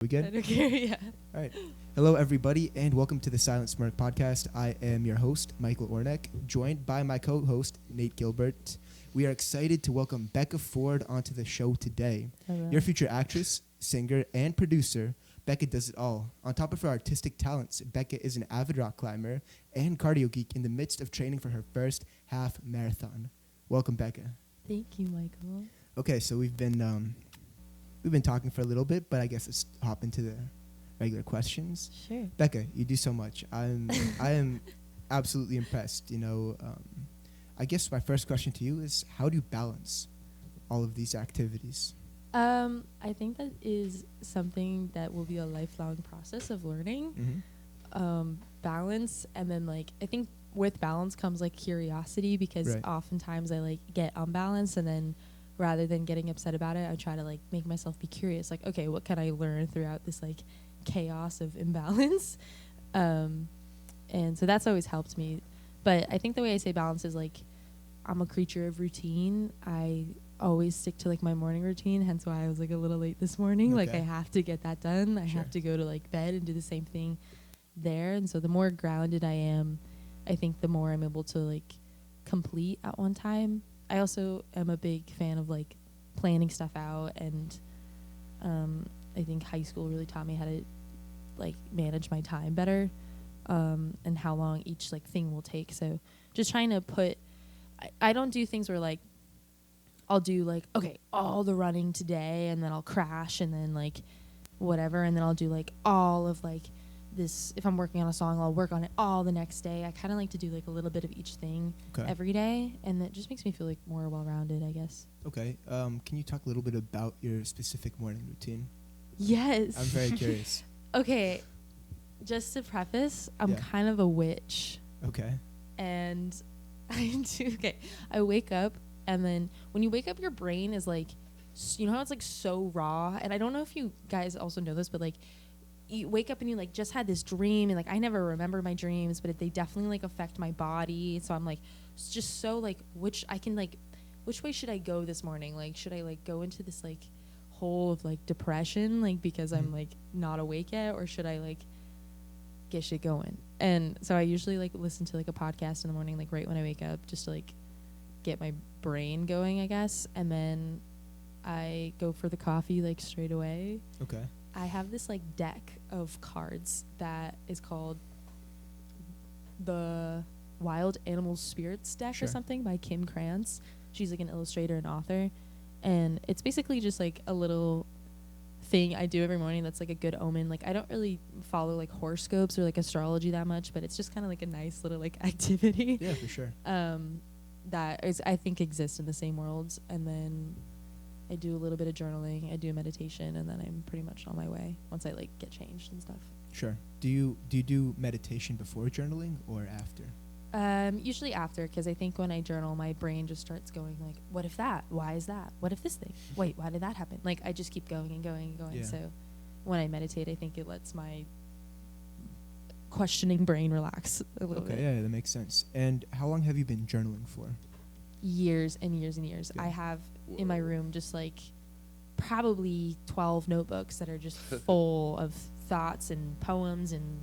We good? I don't care, yeah. All right. Hello, everybody, and welcome to the Silent Smirk podcast. I am your host, Michael Ornek, joined by my co-host, Nate Gilbert. We are excited to welcome Becca Ford onto the show today. Hello. You're a future actress, singer, and producer. Becca does it all. On top of her artistic talents, Becca is an avid rock climber and cardio geek in the midst of training for her first half marathon. Welcome, Becca. Thank you, Michael. Okay, so we've been talking for a little bit, but I guess let's hop into the regular questions. Sure. Becca, you do so much. I am absolutely impressed. I guess my first question to you is, how do you balance all of these activities? I think that is something that will be a lifelong process of learning. Mm-hmm. Balance, and then I think with balance comes curiosity, because Right. oftentimes I get unbalanced, and then rather than getting upset about it, I try to make myself be curious. Okay, what can I learn throughout this chaos of imbalance? And so that's always helped me. But I think the way I say balance is I'm a creature of routine. I always stick to my morning routine, hence why I was a little late this morning. Okay. I have to get that done. I Sure. have to go to bed and do the same thing there. And so the more grounded I am, I think the more I'm able to complete at one time. I also am a big fan of planning stuff out, and I think high school really taught me how to manage my time better, and how long each thing will take. So just trying to put, I don't do things where I'll do okay, all the running today, and then I'll crash, and then whatever, and then I'll do all of this. If I'm working on a song, I'll work on it all the next day. I kind of like to do a little bit of each thing every day, and that just makes me feel more well-rounded, I guess. Okay. Can you talk a little bit about your specific morning routine? Yes. I'm very curious. Okay, just to preface, I'm kind of a witch, Okay. and I wake up, and then when you wake up, your brain is you know how it's so raw, and I don't know if you guys also know this, but you wake up and you just had this dream, and I never remember my dreams, but they definitely affect my body. So I'm just so which way should I go this morning? Should I go into this hole of depression because I'm not awake yet, or should I get shit going? And so I usually listen to a podcast in the morning right when I wake up, just to get my brain going, I guess, and then I go for the coffee straight away. Okay. I have this deck of cards that is called the Wild Animal Spirits deck or something by Kim Krantz. She's an illustrator and author, and it's basically just a little thing I do every morning that's a good omen. I don't really follow horoscopes or astrology that much, but it's just kind of a nice little activity. Yeah, for sure. That is, I think, exists in the same worlds. And then I do a little bit of journaling, I do meditation, and then I'm pretty much on my way once I get changed and stuff. Sure. Do you do meditation before journaling or after? Usually after, because I think when I journal, my brain just starts going what if that? Why is that? What if this thing? Wait, why did that happen? I just keep going and going and going. Yeah. So when I meditate, I think it lets my questioning brain relax a little bit. Okay, yeah, that makes sense. And how long have you been journaling for? Years and years and years. Yeah. I have in my room just probably 12 notebooks that are just full of thoughts and poems and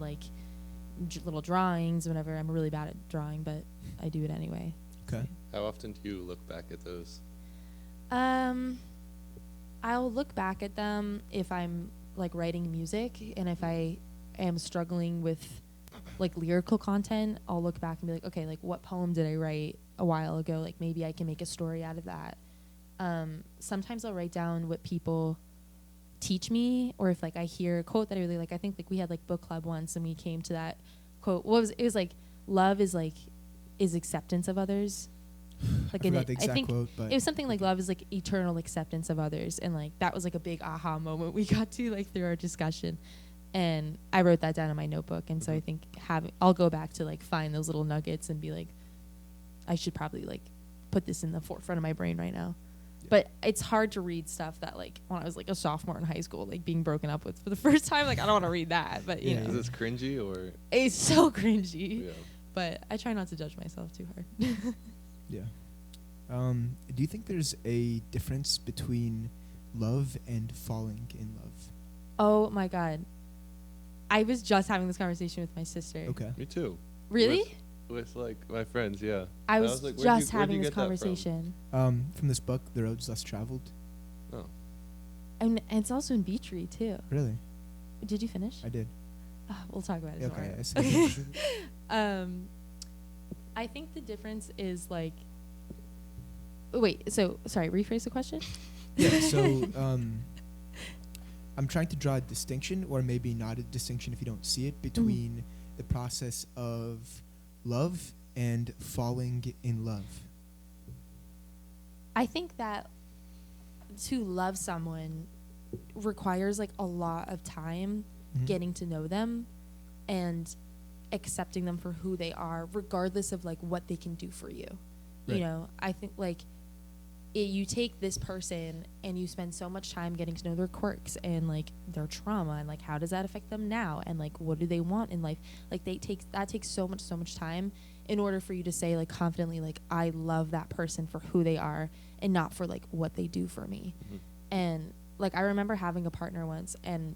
little drawings. Whenever I'm really bad at drawing, but I do it anyway. Okay. How often do you look back at those? I'll look back at them if I'm writing music, and if I am struggling with lyrical content, I'll look back and be okay, what poem did I write a while ago? Maybe I can make a story out of that. Sometimes I'll write down what people teach me, or if I hear a quote that I really like. I think we had book club once, and we came to that quote. It was love is acceptance of others. I forgot the exact quote, but it was something love is eternal acceptance of others, and that was a big aha moment we got to through our discussion. And I wrote that down in my notebook, and so I think I'll go back to find those little nuggets and be I should probably put this in the forefront of my brain right now. Yeah. But it's hard to read stuff that when I was a sophomore in high school, being broken up with for the first time. I don't want to read that, but you know. Is this cringy or? It's so cringy. Yeah. But I try not to judge myself too hard. Yeah. Do you think there's a difference between love and falling in love? Oh my God. I was just having this conversation with my sister. Okay. Me too. Really? With like my friends, yeah. I was like, just where'd having you this get that from? conversation. From this book, The Roads Less Traveled. Oh, And it's also in Beach Read too. Really? Did you finish? I did. We'll talk about it Okay. tomorrow. I see. I think the difference is like. Wait. So sorry. Rephrase the question. Yeah. So I'm trying to draw a distinction, or maybe not a distinction if you don't see it, between the process of love and falling in love. I think that to love someone requires like a lot of time Mhm. getting to know them and accepting them for who they are, regardless of like what they can do for you. Right. You know, I think like you take this person and you spend so much time getting to know their quirks and like their trauma and like how does that affect them now and like what do they want in life. Like that takes so much time in order for you to say like confidently like I love that person for who they are and not for like what they do for me. Mhm. And like I remember having a partner once and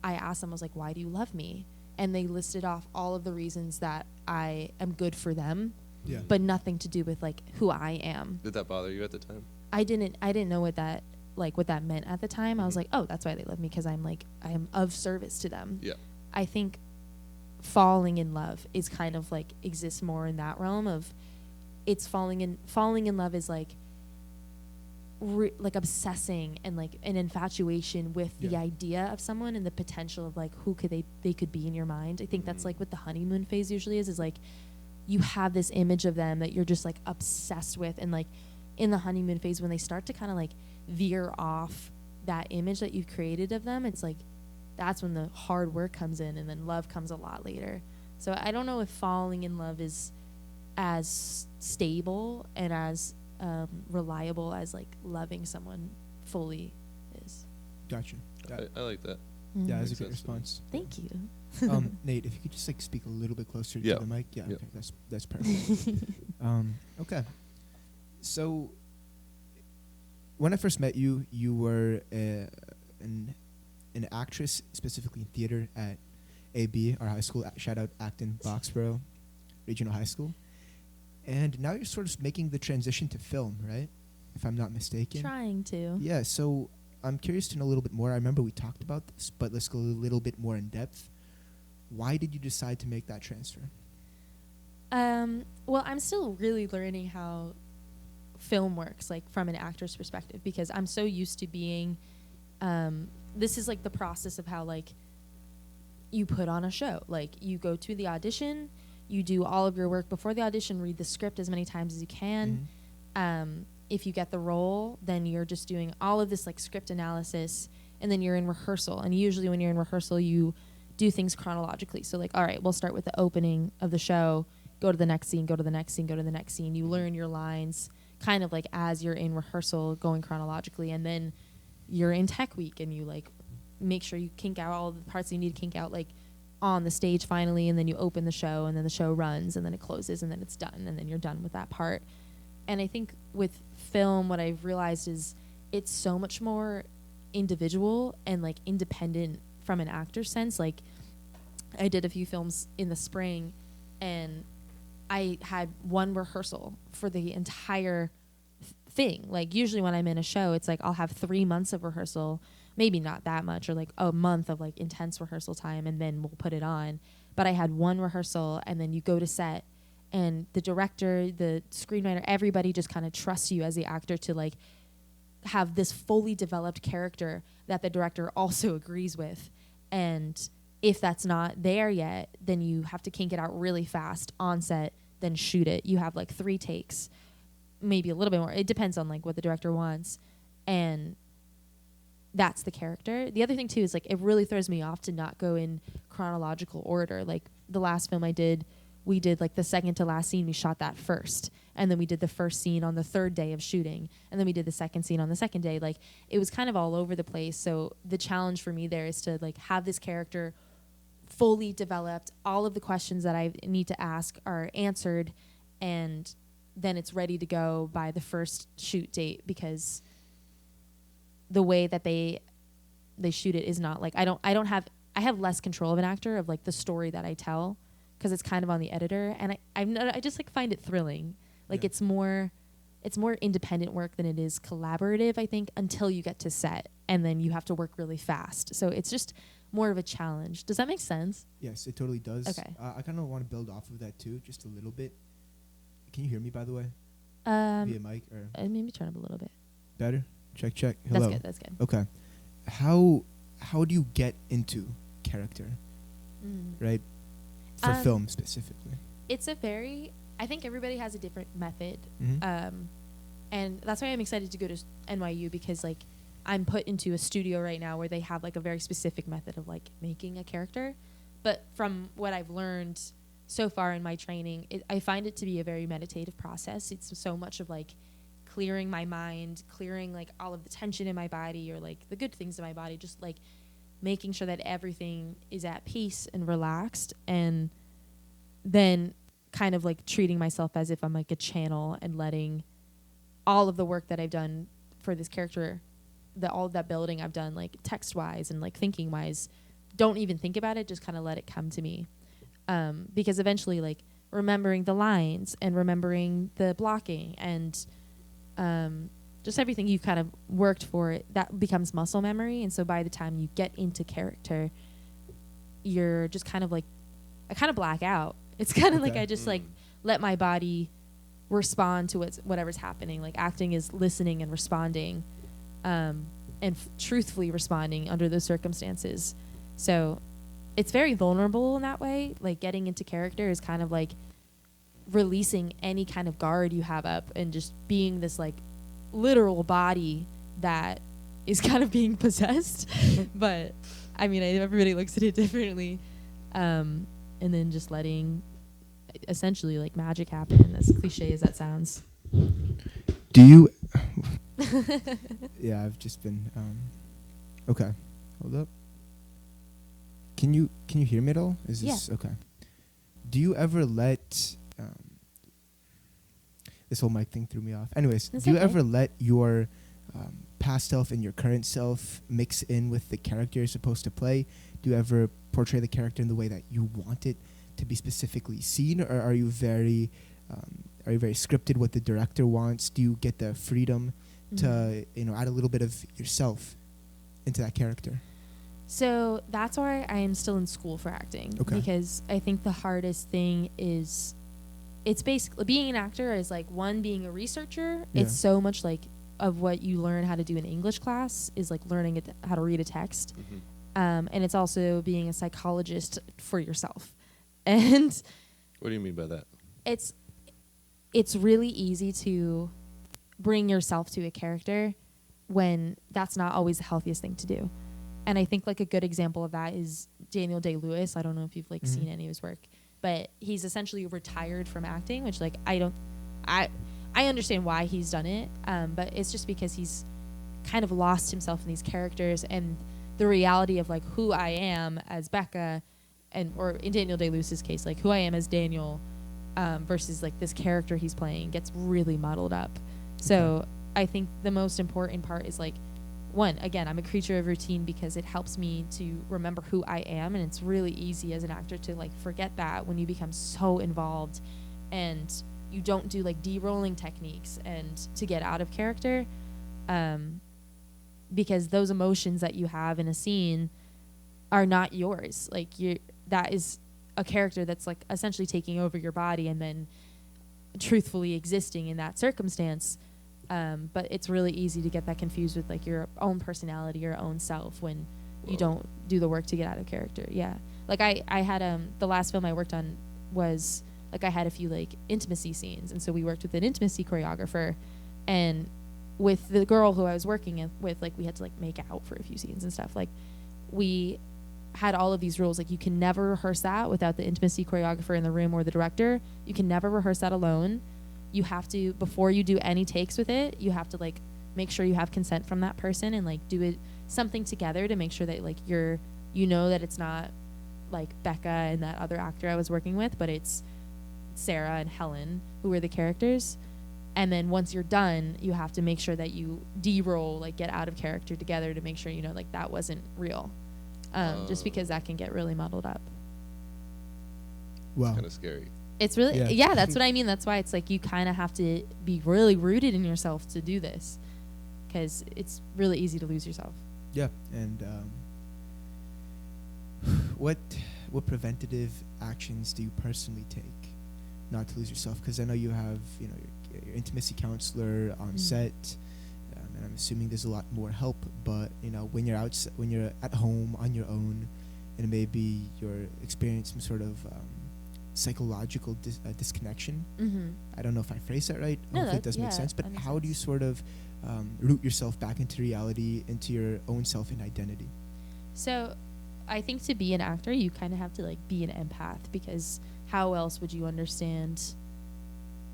I asked them, I was like, why do you love me? And they listed off all of the reasons that I am good for them, Yeah. but nothing to do with like who I am. did that bother you at the time? I didn't know what that meant at the time. I was like, oh, that's why they love me, because I'm of service to them. Yeah. I think falling in love is kind of like exists more in that realm of it's falling in love is like like obsessing and like an infatuation with the idea of someone and the potential of like who they could be in your mind. I think that's like what the honeymoon phase usually is like you have this image of them that you're just like obsessed with, and like in the honeymoon phase when they start to kind of like veer off that image that you've created of them, it's like that's when the hard work comes in, and then love comes a lot later. So I don't know if falling in love is as stable and as reliable as like loving someone fully is. Gotcha. I like that. Yeah, that's a Makes good sense to me. response. Thank you. Nate, if you could just like speak a little bit closer Yeah. to the mic. Yeah, Yeah. okay, that's perfect. Okay. So when I first met you, you were an actress, specifically in theater at AB, our high school. Shout out Acton Boxborough Regional High School. And now you're sort of making the transition to film, right? If I'm not mistaken. Trying to. Yeah, so I'm curious to know a little bit more. I remember we talked about this, but let's go a little bit more in depth. Why did you decide to make that transfer? Well, I'm still really learning how film works, like from an actor's perspective, because I'm so used to being, this is like the process of how like you put on a show. Like you go to the audition, you do all of your work before the audition, read the script as many times as you can. If you get the role, then you're just doing all of this like script analysis, and then you're in rehearsal. And usually when you're in rehearsal, you do things chronologically. So like, all right, we'll start with the opening of the show, go to the next scene, go to the next scene, go to the next scene. You learn your lines kind of like as you're in rehearsal going chronologically, and then you're in tech week and you like make sure you kink out all the parts you need to kink out like on the stage finally, and then you open the show, and then the show runs, and then it closes, and then it's done, and then you're done with that part. And I think with film, what I've realized is it's so much more individual and like independent from an actor's sense. Like I did a few films in the spring, and I had one rehearsal for the entire thing. Like usually when I'm in a show, it's like I'll have 3 months of rehearsal, maybe not that much, or like a month of like intense rehearsal time, and then we'll put it on. But I had one rehearsal, and then you go to set, and the director, the screenwriter, everybody just kind of trusts you as the actor to like have this fully developed character that the director also agrees with. And if that's not there yet, then you have to kink it out really fast on set, then shoot it. You have like 3 takes, maybe a little bit more. It depends on like what the director wants. And that's the character. The other thing too is like it really throws me off to not go in chronological order. Like the last film I did, we did like the second to last scene, we shot that first, and then we did the first scene on the 3rd day of shooting, and then we did the second scene on the 2nd day. Like it was kind of all over the place. So the challenge for me there is to like have this character fully developed, all of the questions that I need to ask are answered, and then it's ready to go by the first shoot date, because the way that they they shoot it is not like I have less control of an actor of like the story that I tell, because it's kind of on the editor, and I just like find it thrilling. Like it's more independent work than it is collaborative, I think, until you get to set, and then you have to work really fast. So it's just more of a challenge. Does that make sense? Yes, it totally does. Okay. I kind of want to build off of that too, just a little bit. Can you hear me, by the way? Via mic or Maybe turn up a little bit. better? Check, check. Hello. That's good. Okay. How do you get into character, right? For film specifically. It's I think everybody has a different method. Mm-hmm. And that's why I'm excited to go to NYU, because like I'm put into a studio right now where they have like a very specific method of like making a character. But from what I've learned so far in my training, I find it to be a very meditative process. It's so much of like clearing my mind, clearing like all of the tension in my body, or like the good things in my body, just like making sure that everything is at peace and relaxed, and then kind of like treating myself as if I'm like a channel, and letting all of the work that I've done for this character, all of that building I've done, like text wise and like thinking wise, don't even think about it, just kind of let it come to me. Because eventually like remembering the lines and remembering the blocking and just everything you've kind of worked for, that becomes muscle memory. And so by the time you get into character, you're just kind of like, I kind of black out. It's kind of like I just like let my body respond to whatever's happening. Like acting is listening and responding, and truthfully responding under those circumstances. So it's very vulnerable in that way. Like getting into character is kind of like releasing any kind of guard you have up, and just being this like literal body that is kind of being possessed. But I mean, everybody looks at it differently. And then just letting essentially like magic happen, as cliche as that sounds. Do you yeah, I've just been okay. Hold up. Can you hear me at all? Is this okay? Do you ever let this whole mic thing threw me off. Anyways, That's do you okay. ever let your past self and your current self mix in with the character you're supposed to play? Do you ever portray the character in the way that you want it to be specifically seen, or are you very scripted what the director wants? Do you get the freedom to add a little bit of yourself into that character? So that's why I am still in school for acting. Okay. Because I think the hardest thing is, it's basically being an actor is like, one, being a researcher. Yeah. It's so much like of what you learn how to do in English class is like learning how to read a text. And it's also being a psychologist for yourself. And What do you mean by that? it's really easy to bring yourself to a character when that's not always the healthiest thing to do. And I think like a good example of that is Daniel Day-Lewis. I don't know if you've like seen any of his work, but he's essentially retired from acting, which like I understand why he's done it, but it's just because he's kind of lost himself in these characters, and the reality of like who I am as Becca, or in Daniel Day-Lewis's case, like who I am as Daniel versus like this character he's playing gets really muddled up. So I think the most important part is like, one, again, I'm a creature of routine because it helps me to remember who I am, and it's really easy as an actor to like forget that when you become so involved and you don't do like de-rolling techniques and to get out of character, because those emotions that you have in a scene are not yours. Like that is a character that's like essentially taking over your body and then truthfully existing in that circumstance. But it's really easy to get that confused with like your own personality, your own self, when you don't do the work to get out of character. Yeah. Like I had the last film I worked on was like I had a few like intimacy scenes, and so we worked with an intimacy choreographer, and with the girl who I was working with, like we had to like make out for a few scenes and stuff. Like we had all of these rules, like you can never rehearse that without the intimacy choreographer in the room or the director. You can never rehearse that alone. You have to, before you do any takes with it, you have to like make sure you have consent from that person and like do it something together to make sure that like that it's not like Becca and that other actor I was working with, but it's Sarah and Helen who were the characters. And then once you're done, you have to make sure that you de-roll, like get out of character together to make sure, you know, like that wasn't real. Just because that can get really muddled up. Wow. Kind of scary. It's really, Yeah. yeah, that's what I mean. That's why it's like you kind of have to be really rooted in yourself to do this, because it's really easy to lose yourself. Yeah, and what preventative actions do you personally take not to lose yourself? Because I know you have, you know, your intimacy counselor on set, and I'm assuming there's a lot more help. But you know, when you're when you're at home on your own, and maybe you're experiencing some sort of psychological disconnection. I don't know if I phrased that right. No, Hopefully it does make sense. But how do you sort of root yourself back into reality, into your own self and identity? So I think to be an actor, you kind of have to like be an empath, because how else would you understand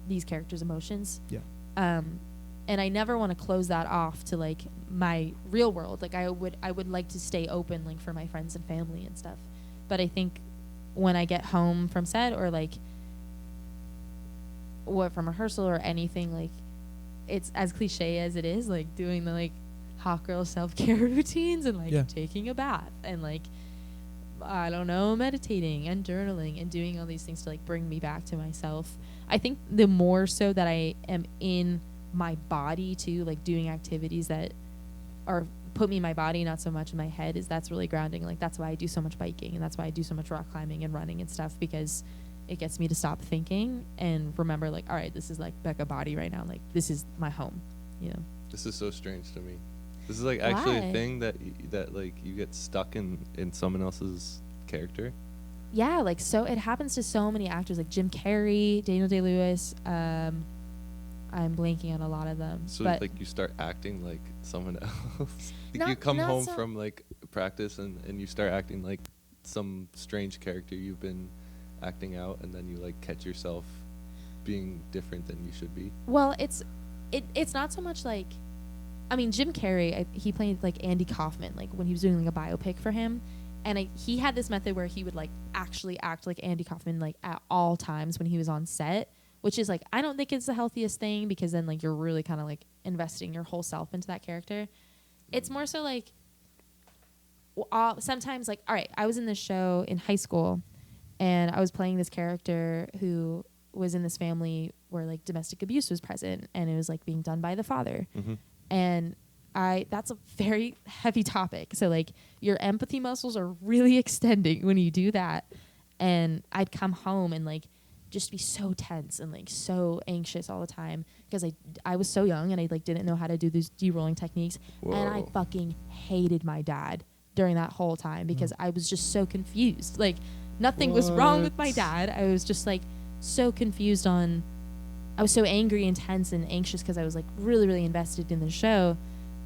these characters' emotions? Yeah. And I never want to close that off to like my real world. Like I would like to stay open, like for my friends and family and stuff. But I think when I get home from set, or like what from rehearsal or anything, like it's as cliche as it is, like doing the like hot girl self-care routines and like taking a bath and like, I don't know, meditating and journaling and doing all these things to like bring me back to myself. I think the more so that I am in my body too, like doing activities that are put me in my body, not so much in my head, is that's really grounding. Like that's why I do so much biking, and that's why I do so much rock climbing and running and stuff, because it gets me to stop thinking and remember like, all right, this is like Becca body right now, like this is my home, you know. This is so strange to me. This is like actually a thing that that like you get stuck in someone else's character. Yeah, like so it happens to so many actors, like Jim Carrey, Daniel Day-Lewis. I'm blanking on a lot of them. So but like you start acting like someone else. Like Not- you come not home so- from like practice and you start acting like some strange character you've been acting out, and then you like catch yourself being different than you should be. well, it's not so much like, I mean, Jim Carrey, he played like Andy Kaufman, like when he was doing like a biopic for him, and he had this method where he would like actually act like Andy Kaufman like at all times when he was on set, which is like, I don't think it's the healthiest thing, because then like you're really kind of like investing your whole self into that character. It's more so like sometimes like, all right, I was in this show in high school and I was playing this character who was in this family where like domestic abuse was present, and it was like being done by the father. And that's a very heavy topic. So like your empathy muscles are really extending when you do that. And I'd come home and like just be so tense and like so anxious all the time, because I was so young and I like didn't know how to do these de-rolling techniques. Whoa. And I fucking hated my dad during that whole time, because I was just so confused. Like nothing was wrong with my dad. I was just like so confused I was so angry and tense and anxious because I was like really, really invested in the show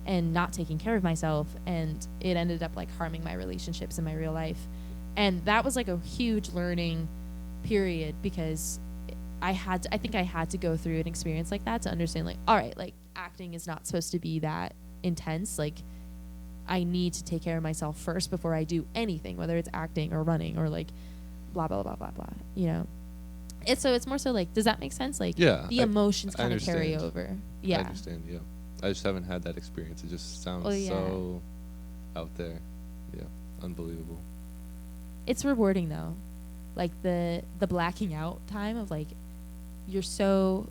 and not taking care of myself. And it ended up like harming my relationships in my real life. And that was like a huge learning period, because I think I had to go through an experience like that to understand like, all right, like acting is not supposed to be that intense. Like I need to take care of myself first before I do anything, whether it's acting or running or like blah, blah, blah, blah, blah, you know? It's more so like, does that make sense? Like Yeah, the emotions I kind of carry understand. over. I Yeah. understand, yeah. I just haven't had that experience. It just sounds Oh, yeah. so out there. Yeah, unbelievable. It's rewarding though. Like the blacking out time of like, you're so,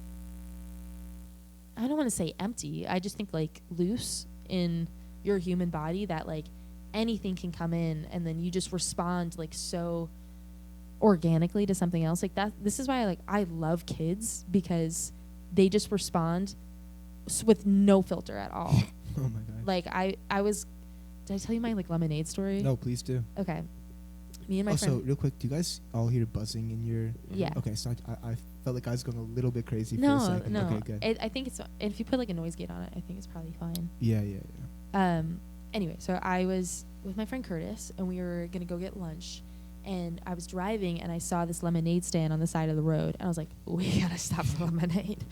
I don't want to say empty. I just think like loose in your human body that like anything can come in, and then you just respond like so organically to something else like that. This is why I love kids, because they just respond with no filter at all. Oh my god. Like I was, did I tell you my like lemonade story? No, please do. Okay. Me and my Also, friend. real quick, do you guys all hear buzzing in your? Yeah. Okay, so I felt like I was going a little bit crazy for a No, second. no. Okay, good. I think it's, if you put like a noise gate on it, I think it's probably fine. Yeah. Anyway, so I was with my friend Curtis, and we were gonna go get lunch, and I was driving, and I saw this lemonade stand on the side of the road, and I was like, we gotta stop for lemonade.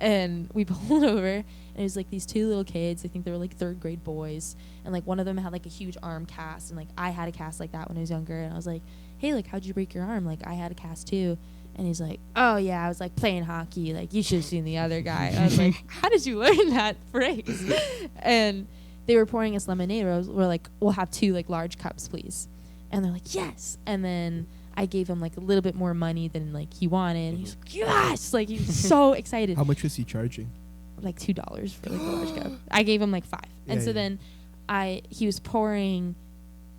And we pulled over, and it was like these two little kids. I think they were like third grade boys, and like one of them had like a huge arm cast, and like I had a cast like that when I was younger, and I was like, hey, like how'd you break your arm? Like I had a cast too. And he's like, oh, yeah, I was, like, playing hockey. Like, you should have seen the other guy. I was like, how did you learn that phrase? And they were pouring us lemonade. We're like, we'll have 2, like, large cups, please. And they're like, yes. And then I gave him, like, a little bit more money than, like, he wanted. He's like, yes! Like, he was so excited. How much was he charging? Like, $2 for, like, the large cup. I gave him, like, 5. And so then he was pouring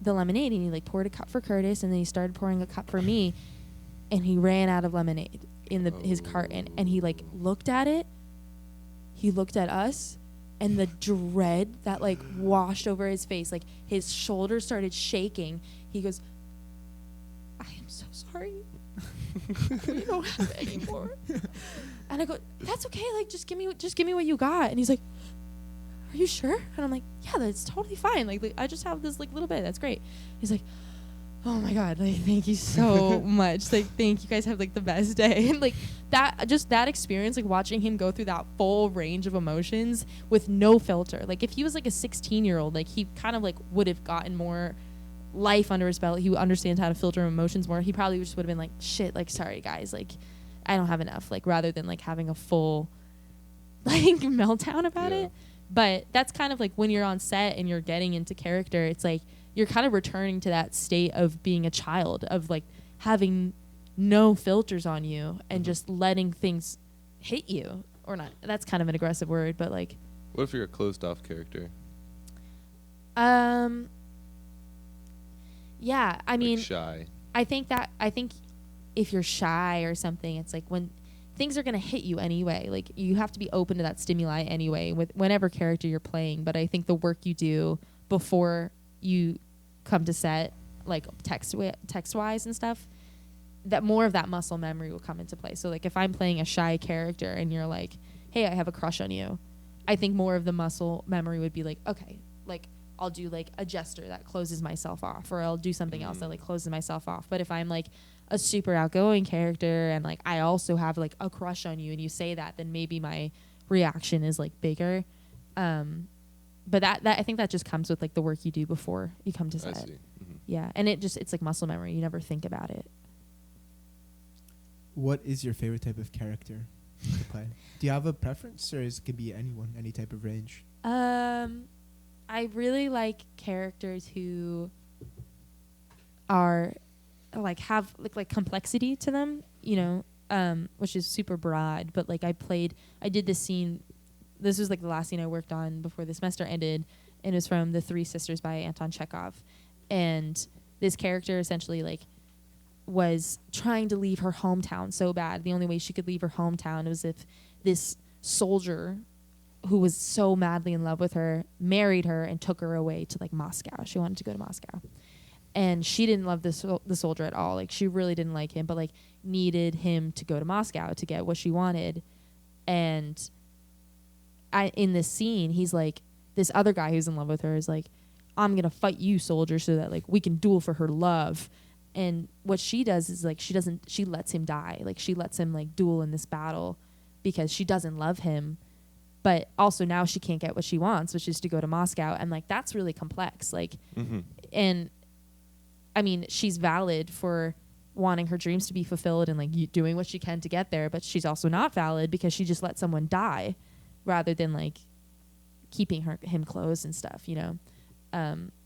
the lemonade, and he, like, poured a cup for Curtis, and then he started pouring a cup for me. And he ran out of lemonade in his carton, and he, like, looked at it. He looked at us, and the dread that, like, washed over his face, like, his shoulders started shaking. He goes, I am so sorry. We don't have any more. And I go, that's okay. Like, just give me what you got. And he's like, are you sure? And I'm like, yeah, that's totally fine. Like I just have this, like, little bit. That's great. He's like, oh my God, like, thank you so much. Like, thank you guys, have, like, the best day. And, like, that experience, like, watching him go through that full range of emotions with no filter. Like, if he was, like, a 16-year-old, like, he kind of, like, would have gotten more life under his belt. He understands how to filter emotions more. He probably just would have been like, shit, like, sorry guys, like, I don't have enough, like, rather than, like, having a full, like, meltdown about it. But that's kind of like when you're on set and you're getting into character, it's like you're kind of returning to that state of being a child, of, like, having no filters on you and just letting things hit you. Or not, that's kind of an aggressive word, but, like, What if you're a closed off character? Yeah, I mean, Like shy. I think if you're shy or something, it's like when things are going to hit you anyway. Like, you have to be open to that stimuli anyway with whenever character you're playing. But I think the work you do before you come to set, like, text-wise and stuff, that more of that muscle memory will come into play. So, like, if I'm playing a shy character and you're like, hey, I have a crush on you, I think more of the muscle memory would be like, okay, like, I'll do, like, a gesture that closes myself off, or I'll do something else that, like, closes myself off. But if I'm, like, a super outgoing character and, like, I also have, like, a crush on you and you say that, then maybe my reaction is, like, bigger. But that I think that just comes with, like, the work you do before you come to set. I see. Mm-hmm. Yeah, and it's like muscle memory. You never think about it. What is your favorite type of character to play? Do you have a preference, or it could be anyone, any type of range? I really like characters who are, like, have, like complexity to them, you know, which is super broad. But, like, I did this scene. This was, like, the last scene I worked on before the semester ended, and it was from The Three Sisters by Anton Chekhov. And this character essentially, like, was trying to leave her hometown so bad. The only way she could leave her hometown was if this soldier who was so madly in love with her married her and took her away to, like, Moscow. She wanted to go to Moscow. And she didn't love the soldier at all. Like, she really didn't like him, but, like, needed him to go to Moscow to get what she wanted. And in this scene, he's like, this other guy who's in love with her is like, I'm going to fight you, soldier, so that, like, we can duel for her love. And what she does is, like, she lets him die. Like, she lets him, like, duel in this battle because she doesn't love him. But also now she can't get what she wants, which is to go to Moscow. And, like, that's really complex. Like, and I mean, she's valid for wanting her dreams to be fulfilled and, like, doing what she can to get there. But she's also not valid because she just let someone die rather than, like, keeping him close and stuff, you know?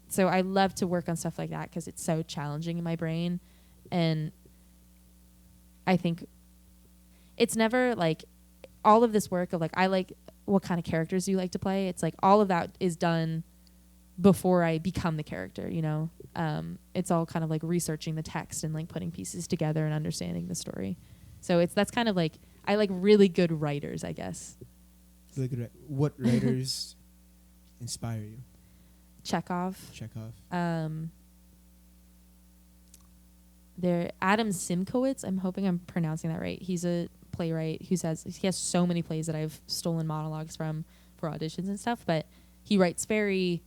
So I love to work on stuff like that because it's so challenging in my brain. And I think it's never, like, all of this work of, like, I like, what kind of characters do you like to play? It's like all of that is done before I become the character, you know? It's all kind of like researching the text and, like, putting pieces together and understanding the story. So that's kind of like, I like really good writers, I guess. Really good. What writers inspire you? Chekhov. Chekhov. There, Adam Simkowitz. I'm hoping I'm pronouncing that right. He's a playwright he has so many plays that I've stolen monologues from for auditions and stuff. But he writes very,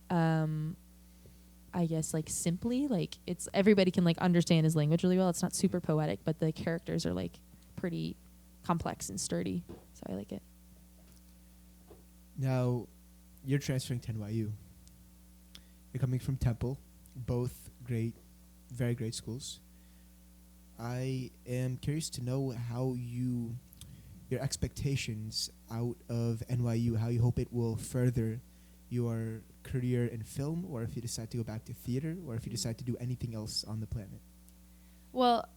I guess, like, simply. Like, it's everybody can, like, understand his language really well. It's not super poetic, but the characters are, like, pretty complex and sturdy. So I like it. Now, you're transferring to NYU. You're coming from Temple, both great, very great schools. I am curious to know how your expectations out of NYU, how you hope it will further your career in film, or if you decide to go back to theater, or if you decide to do anything else on the planet. Well,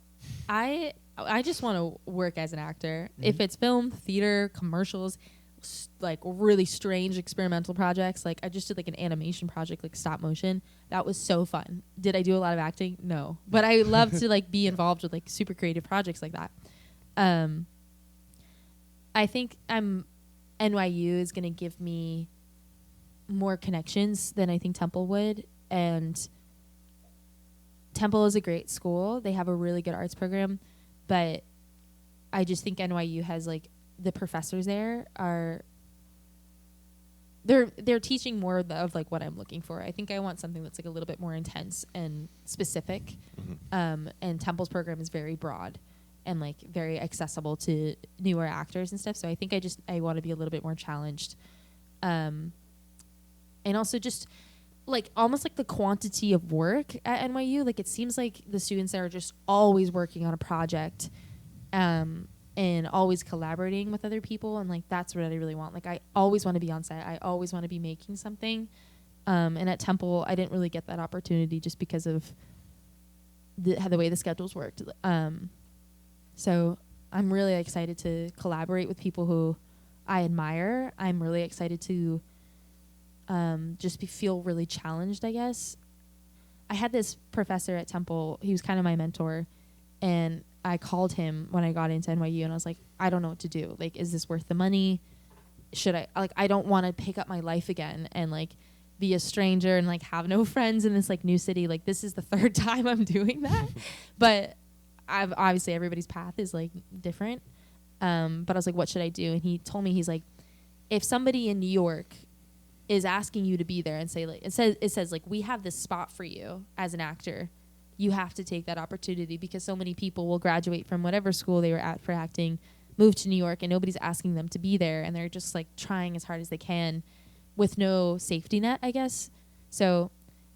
I just want to work as an actor. Mhm. If it's film, theater, commercials, like really strange experimental projects, like I just did like an animation project, like stop motion. That was so fun. Did I do a lot of acting? No, but I love to like be involved with like super creative projects like that. I think NYU is going to give me more connections than I think Temple would, and Temple is a great school. They have a really good arts program, but I just think NYU has like the professors there are they're teaching more of like what I'm looking for. I think I want something that's like a little bit more intense and specific. And Temple's program is very broad and like very accessible to newer actors and stuff. So I think I want to be a little bit more challenged. And also just like almost like the quantity of work at NYU. Like it seems like the students there are just always working on a project. And always collaborating with other people, and like that's what I really want. Like I always want to be on set. I always want to be making something. And at Temple, I didn't really get that opportunity just because of the way the schedules worked. So I'm really excited to collaborate with people who I admire. I'm really excited to just feel really challenged, I guess. I had this professor at Temple. He was kind of my mentor, and I called him when I got into NYU and I was like, I don't know what to do. Like, is this worth the money? Should I don't want to pick up my life again and like be a stranger and like have no friends in this like new city. Like this is the third time I'm doing that. But obviously everybody's path is like different. But I was like, what should I do? And he told me, he's like, if somebody in New York is asking you to be there and say like, it says like, we have this spot for you as an actor, you have to take that opportunity, because so many people will graduate from whatever school they were at for acting, move to New York, and nobody's asking them to be there, and they're just like trying as hard as they can with no safety net, I guess. So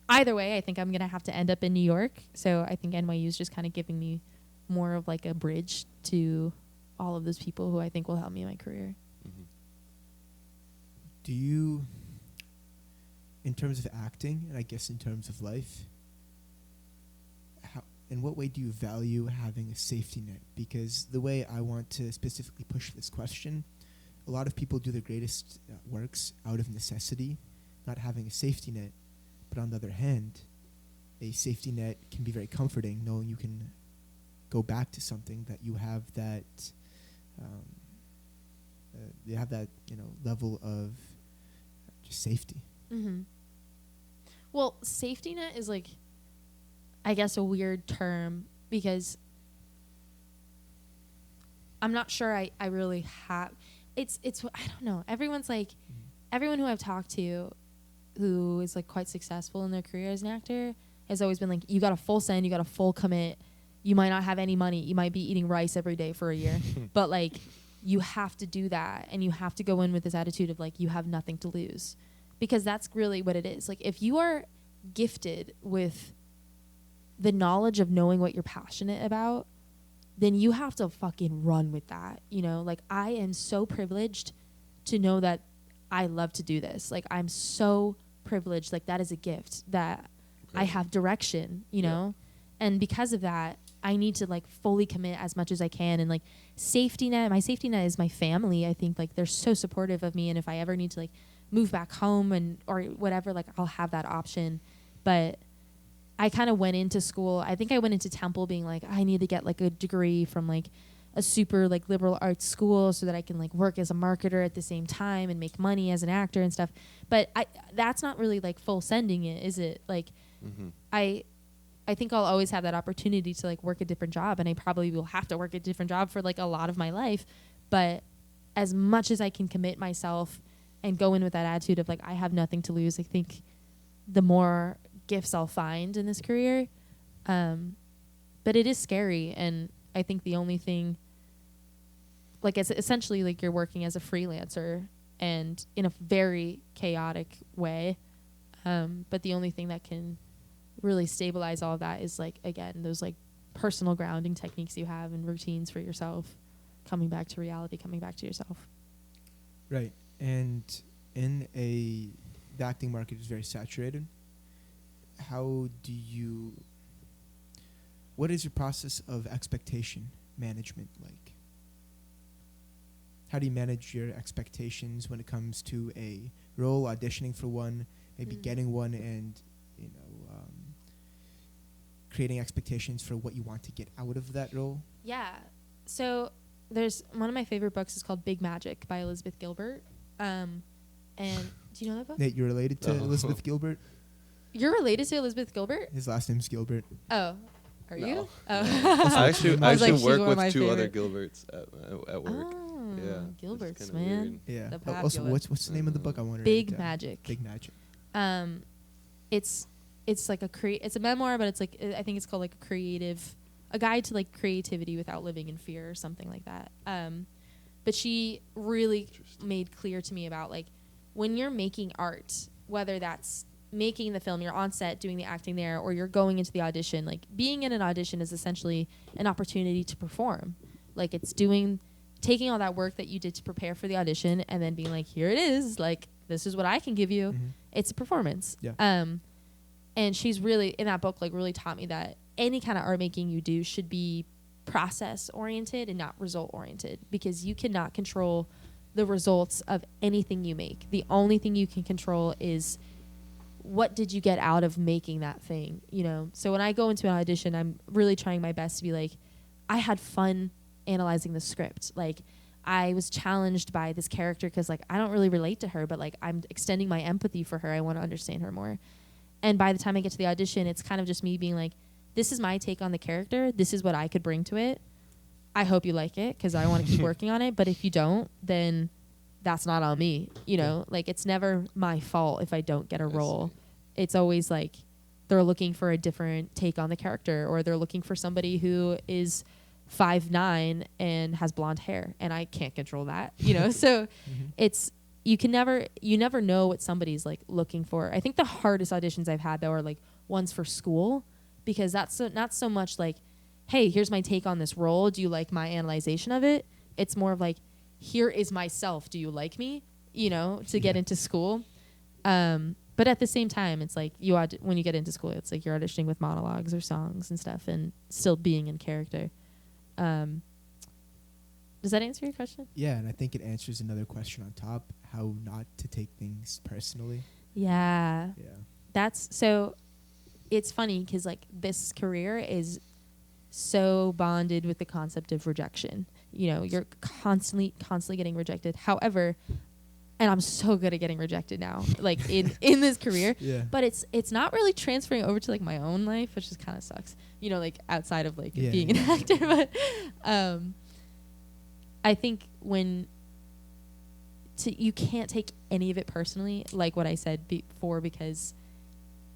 either way, I think I'm going to have to end up in New York. So I think NYU is just kind of giving me more of like a bridge to all of those people who I think will help me in my career. Mm-hmm. Do you, in terms of acting, and I guess in terms of life, in what way do you value having a safety net? Because the way I want to specifically push this question, a lot of people do their greatest works out of necessity, not having a safety net. But on the other hand, a safety net can be very comforting, knowing you can go back to something, that you have that, level of just safety. Mm-hmm. Well, safety net is like, I guess, a weird term, because I'm not sure I really have. It's I don't know. Everyone's like, everyone who I've talked to who is like quite successful in their career as an actor has always been like, you got a full send, you got a full commit. You might not have any money. You might be eating rice every day for a year. But like, you have to do that, and you have to go in with this attitude of like, you have nothing to lose. Because that's really what it is. Like, if you are gifted with the knowledge of knowing what you're passionate about, then you have to fucking run with that. You know, like I am so privileged to know that I love to do this. Like I'm so privileged. Like that is a gift that I have direction, you know? And because of that, I need to like fully commit as much as I can. And like safety net, my safety net is my family. I think like they're so supportive of me. And if I ever need to like move back home or whatever, like I'll have that option. But I kind of went into school. I think I went into Temple being like, I need to get like a degree from like a super like liberal arts school so that I can like work as a marketer at the same time and make money as an actor and stuff. But that's not really like full sending it, is it? Like I think I'll always have that opportunity to like work a different job, and I probably will have to work a different job for like a lot of my life. But as much as I can commit myself and go in with that attitude of like, I have nothing to lose, I think the more gifts I'll find in this career. But it is scary, and I think the only thing, like it's essentially like you're working as a freelancer and in a very chaotic way. But the only thing that can really stabilize all of that is like, again, those like personal grounding techniques you have and routines for yourself, coming back to reality, coming back to yourself. Right. And the acting market is very saturated. What is your process of expectation management like? How do you manage your expectations when it comes to a role, auditioning for one, maybe getting one, and creating expectations for what you want to get out of that role? Yeah. So there's one of my favorite books is called Big Magic by Elizabeth Gilbert. And do you know that book? Nate, you're related to Elizabeth Gilbert? You're related to Elizabeth Gilbert? His last name's Gilbert. Oh. Are No. you? I actually I was like, she's work one of my with two other favorite. Gilberts at work. Oh, Yeah, Gilberts, it's kinda man. Yeah. The Also, fabulous. what's the name of the book? I want to Big Magic. Big Magic. It's like it's a memoir, but it's like I think it's called like a guide to like creativity without living in fear or something like that. But she really made clear to me about like when you're making art, whether that's making the film, you're on set doing the acting there, or you're going into the audition, like being in an audition is essentially an opportunity to perform. Like it's taking all that work that you did to prepare for the audition and then being like, here it is, like this is what I can give you. Mm-hmm. It's a performance. Yeah. And she's really in that book like really taught me that any kind of art making you do should be process oriented and not result oriented, because you cannot control the results of anything you make. The only thing you can control is what did you get out of making that thing, So when I go into an audition, I'm really trying my best to be like, I had fun analyzing the script. Like I was challenged by this character because like I don't really relate to her, but like I'm extending my empathy for her. I want to understand her more. And by the time I get to the audition, it's kind of just me being like, this is my take on the character. This is what I could bring to it. I hope you like it because I want to keep working on it. But if you don't, then that's not on me. Like it's never my fault if I don't get a role. It's always like they're looking for a different take on the character, or they're looking for somebody who is 5'9" and has blonde hair, and I can't control that. So it's you never know what somebody's like looking for. I think the hardest auditions I've had though are like ones for school, because that's not so much like, hey, here's my take on this role. Do you like my analyzation of it? It's more of like, here is myself. Do you like me? To get into school. But at the same time, it's like when you get into school, it's like you're auditioning with monologues or songs and stuff, and still being in character. Does that answer your question? Yeah, and I think it answers another question on top: how not to take things personally. Yeah. Yeah. It's funny because like this career is so bonded with the concept of rejection. You're constantly getting rejected. However, and I'm so good at getting rejected now, like in this career. Yeah. But it's not really transferring over to like my own life, which just kind of sucks. Like outside of like being an actor. But I think you can't take any of it personally, like what I said before, because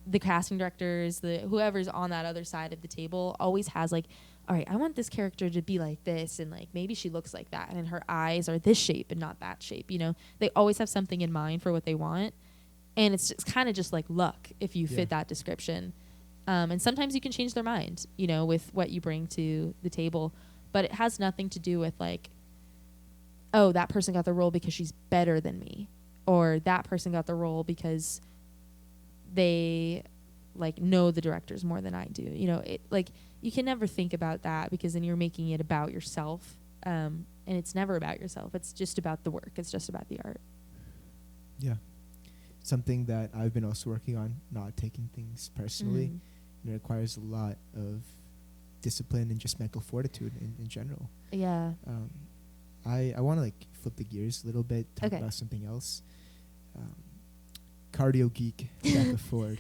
the casting directors, whoever's on that other side of the table always has like, all right, I want this character to be like this, and like maybe she looks like that, and her eyes are this shape and not that shape. They always have something in mind for what they want, and it's kind of just like luck if you fit that description. And sometimes you can change their mind, with what you bring to the table, but it has nothing to do with like, oh, that person got the role because she's better than me, or that person got the role because they like know the directors more than I do. It like you can never think about that, because then you're making it about yourself, and it's never about yourself. It's just about the work. It's just about the art. Yeah. Something that I've been also working on, not taking things personally. It requires a lot of discipline and just mental fortitude in general. Yeah. I want to like flip the gears a little bit, talk about something else. Cardio geek, Becca Ford.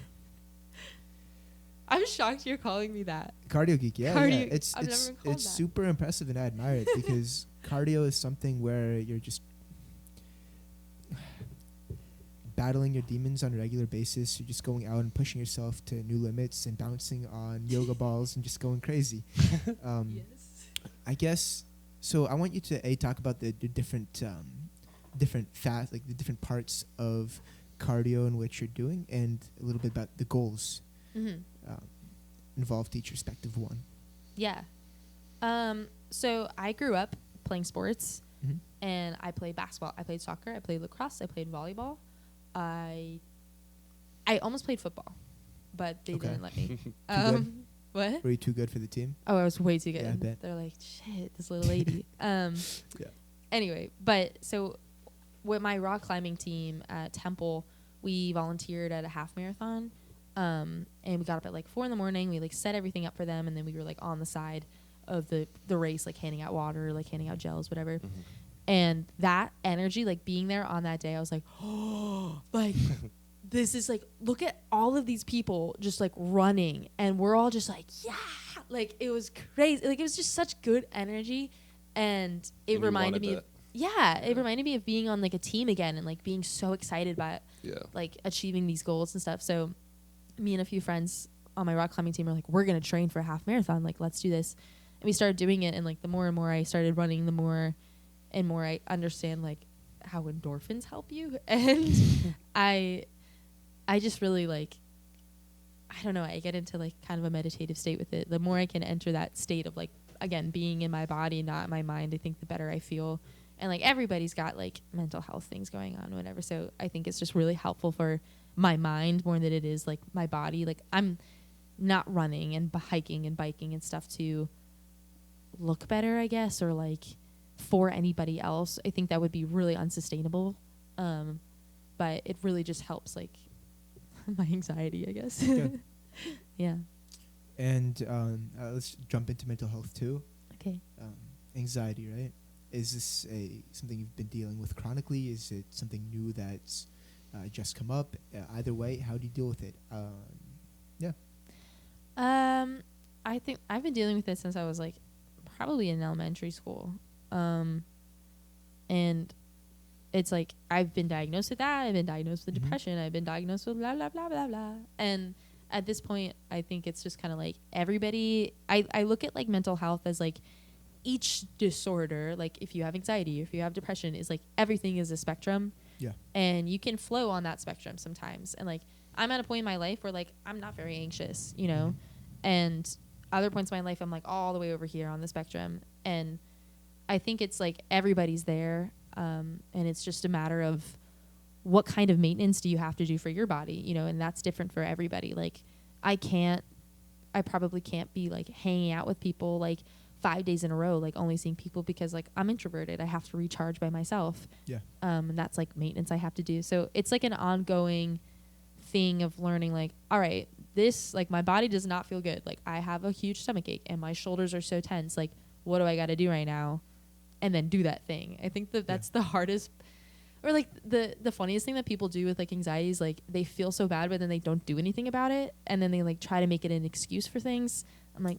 I'm shocked you're calling me that. Cardio geek, yeah. I've It's never been called that. super impressive, and I admire it because cardio is something where you're just battling your demons on a regular basis. You're just going out and pushing yourself to new limits and bouncing on yoga balls and just going crazy. Yes. I guess so. I want you to talk about the different the different parts of cardio and what you're doing, and a little bit about the goals involved each respective one. Yeah. So I grew up playing sports, Mhm. and I played basketball. I played soccer. I played lacrosse. I played volleyball. I almost played football, but they Okay. didn't let me. good? What? Were you too good for the team? Oh, I was way too good. Yeah, I bet. They're like, shit, this little lady. Yeah. Anyway, but so with my rock climbing team at Temple, we volunteered at a half marathon. And we got up at like 4 a.m. We like set everything up for them, and then we were like on the side of the race, like handing out water, like handing out gels, whatever. Mhm. And that energy, like being there on that day, I was like, oh, like this is like, look at all of these people just like running, and we're all just like, yeah, like it was crazy. Like it was just such good energy, and it And you reminded me wanted of, that. yeah, it Yeah. reminded me of being on like a team again, and like being so excited about Yeah. like achieving these goals and stuff. So me and a few friends on my rock climbing team were like, we're gonna train for a half marathon, like let's do this. And we started doing it, and like the more and more I started running, the more and more I understand like how endorphins help you. And I just really like, I don't know, I get into like kind of a meditative state with it. The more I can enter that state of like, again, being in my body, not in my mind, I think the better I feel. And like everybody's got like mental health things going on, whatever. So I think it's just really helpful for my mind more than it is like my body. Like I'm not running and hiking and biking and stuff to look better, I guess, or like for anybody else. I think that would be really unsustainable. But it really just helps like my anxiety, I guess. Yeah. Yeah. And let's jump into mental health too. Okay. Anxiety, right? Is this something you've been dealing with chronically? Is it something new that's just come up? Either way, how do you deal with it? Yeah. I think I've been dealing with it since I was like probably in elementary school. And it's like I've been diagnosed with that. I've been diagnosed with depression. I've been diagnosed with blah, blah, blah, blah, blah. And at this point, I think it's just kind of like everybody, I look at like mental health as like each disorder, like if you have anxiety, if you have depression, is like everything is a spectrum. Yeah. And you can flow on that spectrum sometimes. And like I'm at a point in my life where like I'm not very anxious, you know, and other points in my life I'm like all the way over here on the spectrum. And I think it's like everybody's there. And it's just a matter of what kind of maintenance do you have to do for your body, you know, and that's different for everybody. Like I probably can't be like hanging out with people like 5 days in a row, like only seeing people, because like I'm introverted. I have to recharge by myself. Yeah. And that's like maintenance I have to do. So it's like an ongoing thing of learning like, all right, this, like my body does not feel good. Like I have a huge stomach ache and my shoulders are so tense. Like what do I got to do right now? And then do that thing. I think that that's the hardest, or like the funniest thing that people do with like anxiety is like they feel so bad, but then they don't do anything about it. And then they like try to make it an excuse for things. I'm like,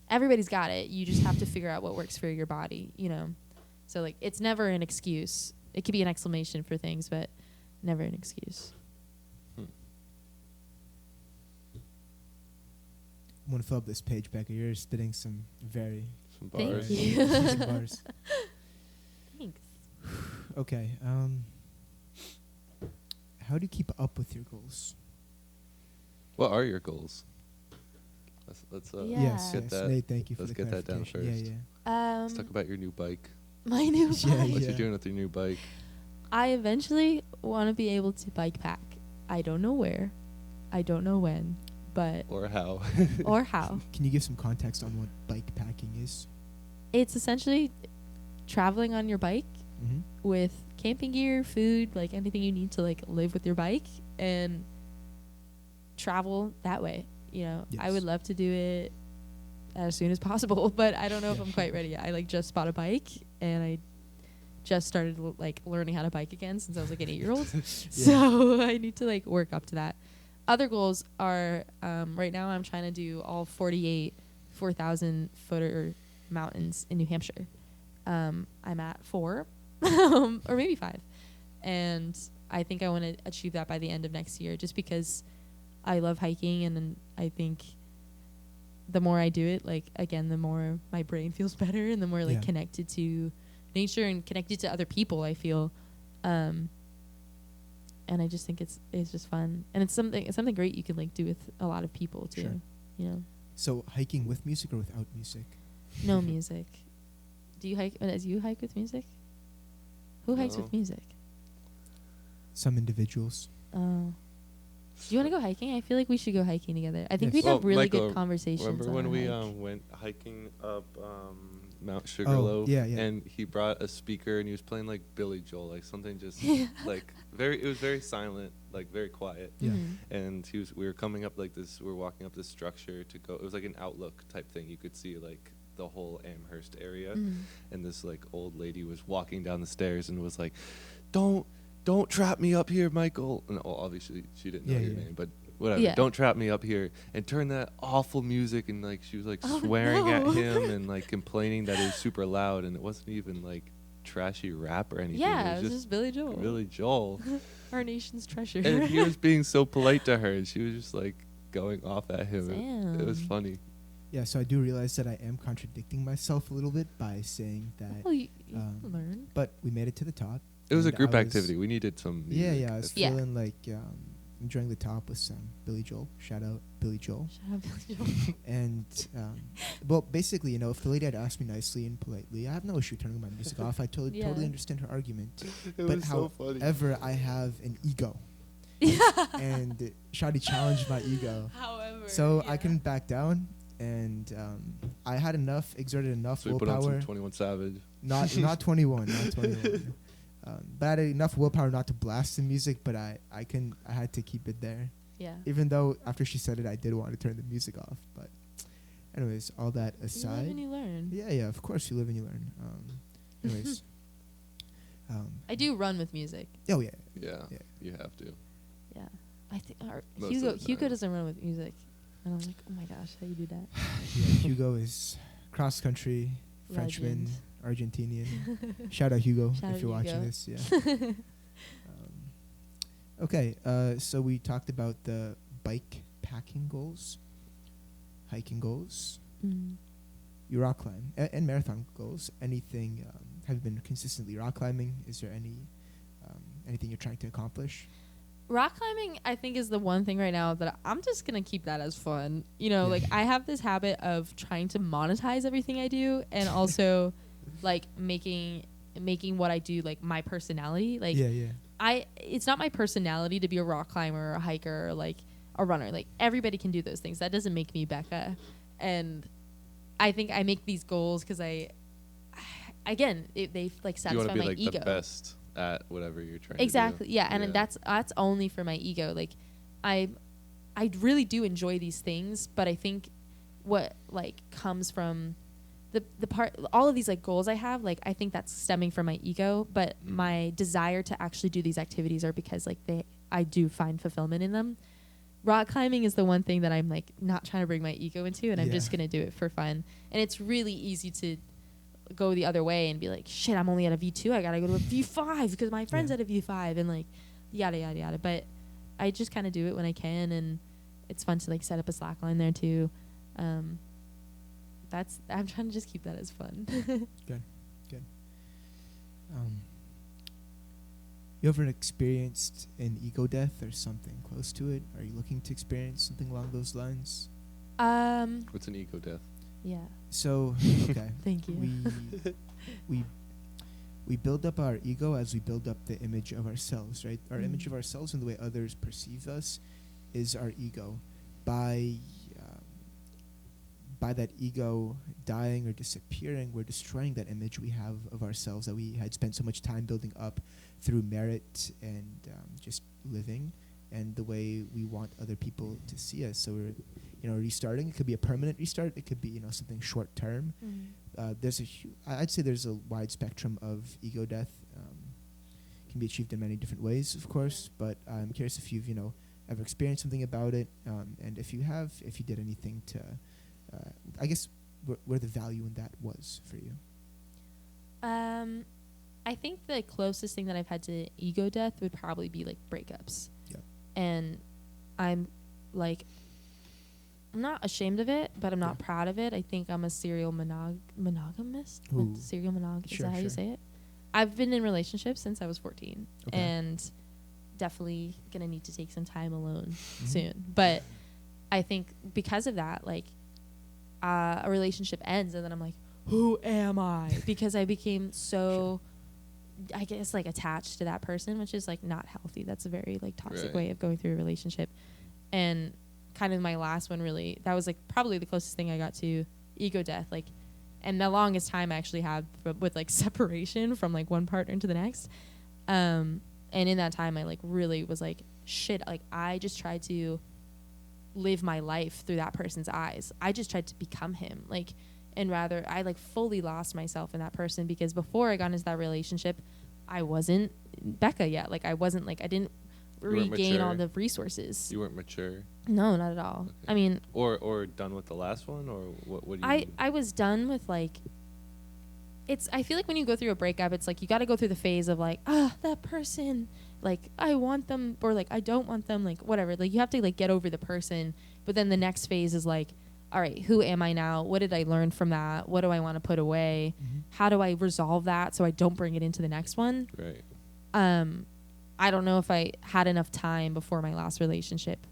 everybody's got it. You just have to figure out what works for your body, you know? So like, it's never an excuse. It could be an exclamation for things, but never an excuse. I want to fill up this page, Becca. You're spitting some very Some Thank bars. you. some bars. Thanks. Okay. How do you keep up with your goals? What are your goals? Let's Yeah. Yes. get Yes. that. Nate, thank you for Let's the get that down clarification. first. Yeah. Let's talk about your new bike. My new Yeah, bike. What yeah. you doing with your new bike? I eventually want to be able to bike pack. I don't know where. I don't know when, but Or how? or how. Can you give some context on what bike packing is? It's essentially traveling on your bike Mm-hmm. with camping gear, food, like anything you need to like live with your bike and travel that way. You know, I Yes. would love to do it as soon as possible, but I don't know if Yeah. I'm quite ready yet. I like just bought a bike and I just started like learning how to bike again since I was like an 8-year-old. So I need to like work up to that. Other goals are right now I'm trying to do all 48 4,000 footer mountains in New Hampshire. I'm at 4 or maybe 5, and I think I want to achieve that by the end of next year, just because I love hiking, and then I think the more I do it, like again, the more my brain feels better, and the more like Yeah. connected to nature and connected to other people I feel. And I just think it's just fun, and it's something great you can like do with a lot of people too. Sure. You know. So hiking with music or without music? No music. Do you hike? Do you hike with music? Who hikes No. with music? Some individuals. Oh. Do you want to go hiking? I feel like we should go hiking together. I think Yes. we'd have Well, really Michael, good conversations. Remember on when our we hike. went hiking up Mount Sugarloaf? yeah, yeah. And he brought a speaker and he was playing like Billy Joel, like something just like it was very silent, like very quiet. Yeah. Mhm. And we were coming up like this, we were walking up this structure to go. It was like an outlook type thing. You could see like the whole Amherst area. Mhm. And this like old lady was walking down the stairs and was like, don't trap me up here, Michael. And obviously she didn't know Yeah, your yeah. name, but whatever. Yeah. Don't trap me up here and turn that awful music. And like she was like Oh, swearing no. at him and like complaining that it was super loud and it wasn't even like trashy rap or anything. Yeah, it was just Billy Joel. Billy Joel. Our nation's treasure. And he was being so polite to her and she was just like going off at him. It was Damn. funny. Yeah, so I do realize that I am contradicting myself a little bit by saying that. Well, you Um, learn. But we made it to the top. It was a and group I was- activity. We needed some Yeah, music. yeah. I was Yeah. feeling like enjoying the top with some Billy Joel. Shout out Billy Joel. Shut up, Billy Joel. And well, basically, you know, if the lady had asked me nicely and politely, I have no issue turning my music off. I totally Yeah. understand her argument. It But was so funny. However, I have an ego, and Shadi challenged my ego, However. so I couldn't back down. And I had exerted enough So we put on willpower. some 21 Savage. Not 21, not 21. But I had enough willpower not to blast the music, but I had to keep it there. Yeah. Even though after she said it, I did want to turn the music off. But anyways, all that You live aside. and you learn. Yeah, of course you live and you learn. Anyways. I do run with music. Oh, yeah. Yeah, Yeah. you have to. Yeah. I think Most of Hugo the time. doesn't run with music. And I'm like, oh my gosh, how you do that? Yeah, Hugo is cross country, Frenchman, Argentinian. Shout out Hugo Shout if out you're watching Hugo. this. Yeah. Okay, so we talked about the bike packing goals, hiking goals, Mm. your rock climb, and marathon goals. Anything? Have you been consistently rock climbing? Is there anything you're trying to accomplish? Rock climbing, I think, is the one thing right now that I'm just gonna keep that as fun. You know, Yeah. like I have this habit of trying to monetize everything I do, and also like making what I do like my personality. Like Yeah. it's not my personality to be a rock climber or a hiker or like a runner. Like everybody can do those things. That doesn't make me Becca. And I think I make these goals because they like You want satisfy to be my like ego. the best at whatever you're trying Exactly. to do. Yeah, and that's only for my ego. Like I really do enjoy these things, but I think what like comes from the part, all of these like goals I have, like I think that's stemming from my ego, but Mm. my desire to actually do these activities are because like I do find fulfillment in them. Rock climbing is the one thing that I'm like not trying to bring my ego into, and I'm just Yeah. gonna do it for fun. And it's really easy to go the other way and be like, shit, I'm only at a V2, I gotta go to a V5 because my friend's Yeah. at a V5, and like yada yada yada. But I just kind of do it when I can, and it's fun to like set up a slack line there too. I'm trying to just keep that as fun. Good. You ever experienced an ego death or something close to it? Are you looking to experience something along those lines? What's an eco death? Yeah. So, okay. Thank you. We build up our ego as we build up the image of ourselves, right? Our Mm. image of ourselves and the way others perceive us is our ego. By that ego dying or disappearing, we're destroying that image we have of ourselves that we had spent so much time building up through merit and just living, and the way we want other people to see us. So we're, restarting. It could be a permanent restart. It could be, something short term. I'd say there's a wide spectrum of ego death. Can be achieved in many different ways, of course. But I'm curious if you've, ever experienced something about it, and if you have, if you did anything to, I guess, where the value in that was for you. I think the closest thing that I've had to ego death would probably be like breakups. Yeah. And I'm like, I'm not ashamed of it, but I'm not Yeah. proud of it. I think I'm a serial monogamist. Ooh. Serial monog. Is Sure, that how you sure. say it? I've been in relationships since I was 14, Okay. and definitely gonna need to take some time alone Mhm. soon. But I think because of that, like, a relationship ends, and then I'm like, who am I? Because I became so, I guess, like attached to that person, which is like not healthy. That's a very like toxic way of going through a relationship. And kind of my last one, really, that was like probably the closest thing I got to ego death. Like, and the longest time I actually had with like separation from like one partner to the next. And in that time, I like really was like, shit, like I just tried to live my life through that person's eyes. I just tried to become him. Like, and rather I like fully lost myself in that person, because before I got into that relationship, I wasn't Becca yet. Like I wasn't like, I didn't regain all the resources. You weren't mature? No, not at all. Okay. I mean, or done with the last one, or what do you mean? I was done with like, it's, I feel like when you go through a breakup, it's like you got to go through the phase of like, that person, like I want them, or like I don't want them, like whatever. Like you have to like get over the person, but then the next phase is like, all right, who am I now? What did I learn from that? What do I want to put away? Mm-hmm. How do I resolve that so I don't bring it into the next one? Right. I don't know if I had enough time before my last relationship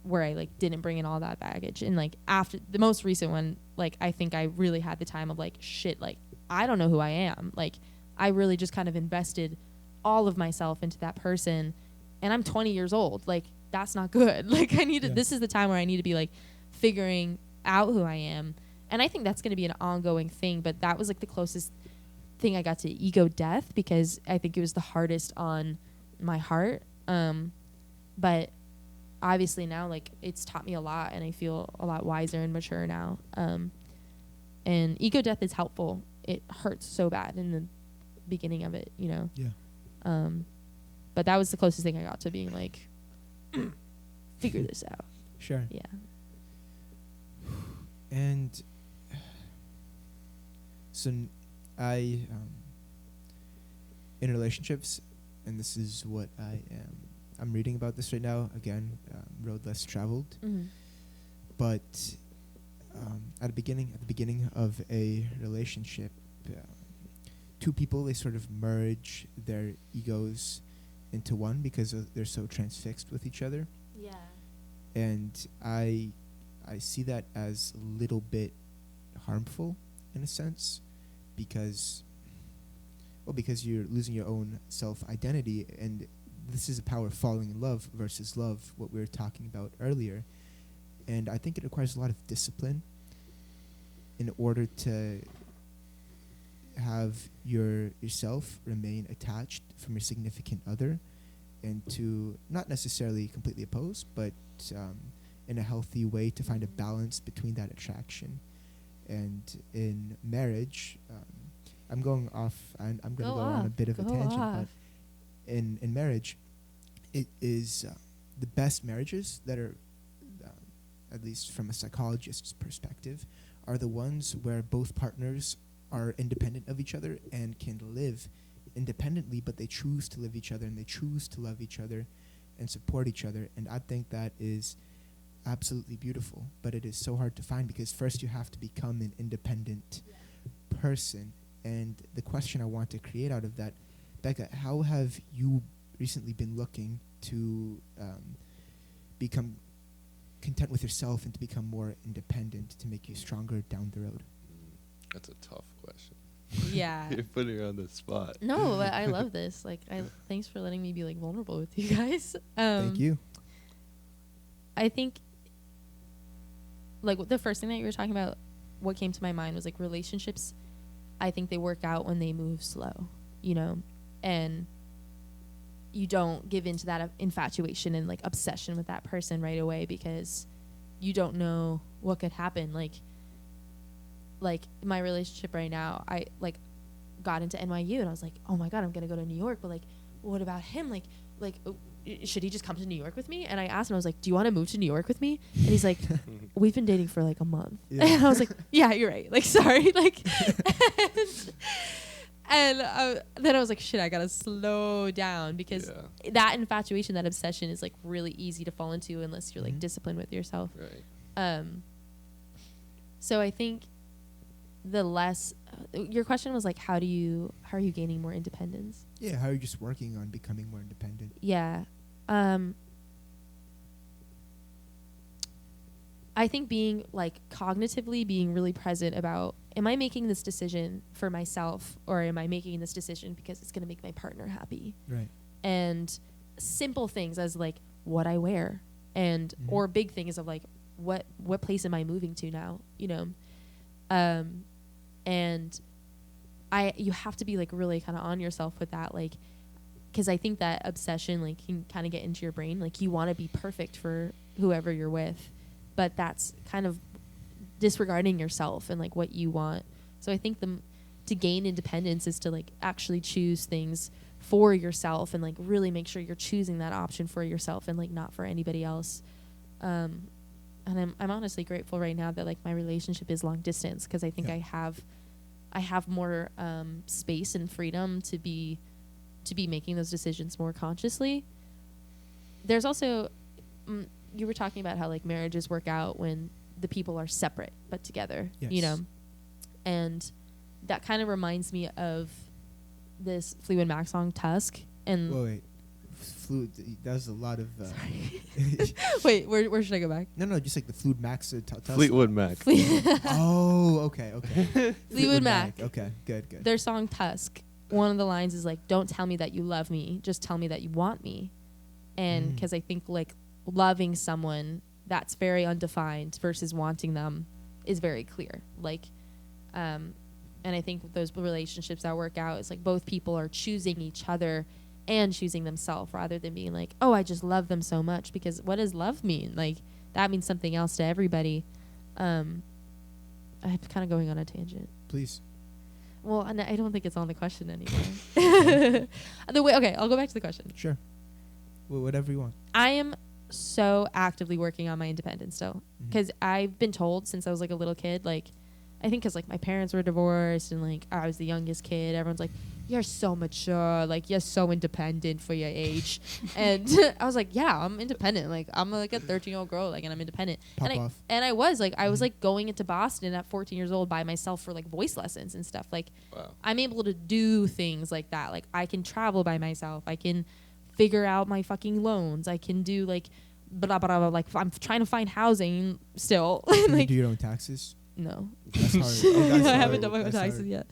where I like didn't bring in all that baggage. And like after the most recent one, like I think I really had the time of like, shit, like I don't know who I am. Like I really just kind of invested all of myself into that person, and I'm 20 years old. Like that's not good. Like I need to, this is the time where I need to be like figuring out who I am. And I think that's going to be an ongoing thing, but that was like the closest thing I got to ego death, because I think it was the hardest on my heart. But obviously now like it's taught me a lot, and I feel a lot wiser and mature now. And ego death is helpful. It hurts so bad in the beginning of it, you know? Yeah. But that was the closest thing I got to being like, figure this out. Sure. Yeah. And so I, in relationships, and this is what I'm reading about this right now, again, road less traveled. Mm-hmm. But at the beginning of a relationship, two people, they sort of merge their egos into one because they're so transfixed with each other. Yeah. And I see that as a little bit harmful in a sense, because you're losing your own self-identity, and this is the power of falling in love versus love, what we were talking about earlier. And I think it requires a lot of discipline in order to have yourself remain attached from your significant other, and to not necessarily completely oppose, but in a healthy way to find a balance between that attraction. And in marriage, I'm going off, and I'm going to go on a bit of a tangent, but in marriage, it is the best marriages that are, at least from a psychologist's perspective, are the ones where both partners are independent of each other and can live independently, but they choose to live each other, and they choose to love each other and support each other. And I think that is absolutely beautiful, but it is so hard to find, because first you have to become an independent person. And the question I want to create out of that, Becca, how have you recently been looking to become content with yourself and to become more independent, to make you stronger down the road? That's a tough question. Yeah. You're putting her on the spot. No, but I love this. Like, thanks for letting me be like vulnerable with you guys. Thank you. I think, like, the first thing that you were talking about, what came to my mind was like relationships. I think they work out when they move slow, you know, and you don't give into that infatuation and like obsession with that person right away, because you don't know what could happen. Like my relationship right now, I like got into NYU, and I was like, oh my God, I'm going to go to New York. But like, what about him? Like, should he just come to New York with me? And I asked him, I was like, do you want to move to New York with me? And he's like, we've been dating for like a month. Yeah. And I was like, yeah, you're right. Like, sorry. Like, and then I was like, shit, I got to slow down, because that infatuation, that obsession is like really easy to fall into unless you're like disciplined with yourself. Right. So I think the less, your question was like, how are you gaining more independence? Yeah, how are you just working on becoming more independent? Yeah. I think being like cognitively being really present about, am I making this decision for myself, or am I making this decision because it's going to make my partner happy? Right. And simple things as like what I wear, and or big things of like what place am I moving to now, you know? And you have to be like really kind of on yourself with that, like, because I think that obsession like can kind of get into your brain, like you want to be perfect for whoever you're with, but that's kind of disregarding yourself and like what you want. So I think to gain independence is to like actually choose things for yourself and like really make sure you're choosing that option for yourself and like not for anybody else. And I'm honestly grateful right now that like my relationship is long distance, because I think I have more space and freedom to be making those decisions more consciously. There's also you were talking about how like marriages work out when the people are separate but together, you know, and that kind of reminds me of this Fleetwood Mac song Tusk. And wait, that was a lot of wait, where should I go back? No, just like the Fleetwood Mac. Fleetwood Mac. Oh, okay. Fleetwood Mac. Okay, good. Their song Tusk, one of the lines is like, don't tell me that you love me, just tell me that you want me. And because I think like loving someone that's very undefined versus wanting them is very clear. Like, and I think those relationships that work out is like both people are choosing each other and choosing themselves, rather than being like, oh, I just love them so much. Because what does love mean? Like, that means something else to everybody. I'm kind of going on a tangent. Please. Well, I don't think it's on the question anymore. Okay, I'll go back to the question. Sure. Well, whatever you want. I am so actively working on my independence still, because I've been told since I was like a little kid, like, I think because like my parents were divorced and like I was the youngest kid, everyone's like, you're so mature, like you're so independent for your age. And I was like, yeah, I'm independent, like I'm like a 13-year-old girl, like, and I'm independent. And I was like going into Boston at 14 years old by myself for like voice lessons and stuff. Like, wow. I'm able to do things like that. Like, I can travel by myself, I can figure out my fucking loans, I can do like blah blah blah, like I'm trying to find housing still. Can like, you do your own taxes? No. That's hard. I haven't done my own taxes yet.